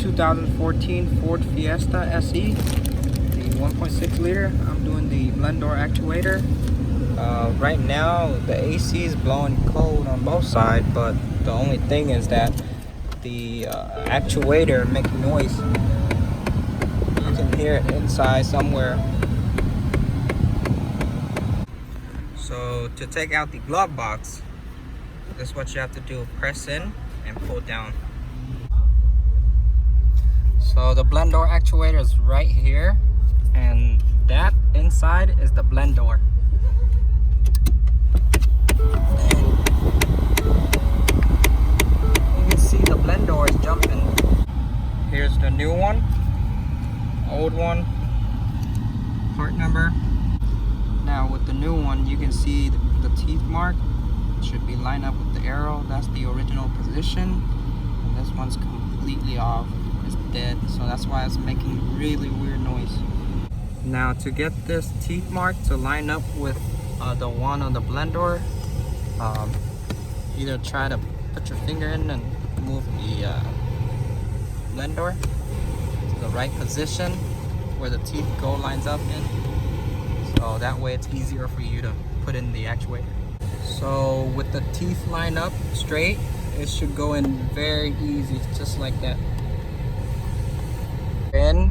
2014 Ford Fiesta SE, the 1.6 liter. I'm doing the blend door actuator. Right now the AC is blowing cold on both sides, but the only thing is that the actuator makes noise. You can hear it inside somewhere. So to take out the glove box, this is what you have to do: press in and pull down. So the blend door actuator is right here, and that inside is the blend door. You can see the blend door is jumping. Here's the new one, old one, part number. Now with the new one, you can see the teeth mark. It should be lined up with the arrow. That's the original position. And this one's completely off. It's dead. So that's why it's making really weird noise. Now to get this teeth mark to line up with the one on the blend door, either try to put your finger in and move the blend door to the right position where the teeth go lines up in. So that way it's easier for you to put in the actuator. So with the teeth lined up straight, it should go in very easy, just like that. And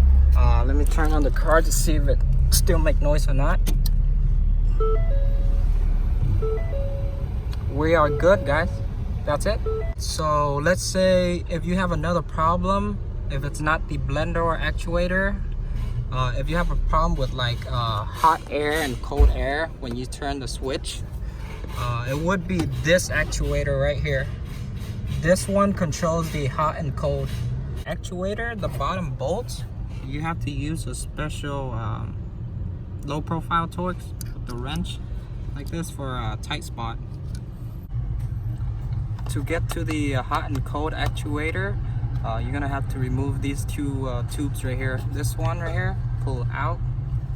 let me turn on the car to see if it still make noise or not. We are good, guys. That's it. So let's say if you have another problem, if it's not the blend door actuator, if you have a problem with like hot air and cold air when you turn the switch, it would be this actuator right here. This one controls the hot and cold actuator. The bottom bolts, you have to use a special low profile Torx with the wrench like this for a tight spot. To get to the hot and cold actuator, you're gonna have to remove these two tubes right here. This one right here, pull out.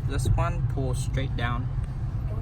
This one, pull straight down.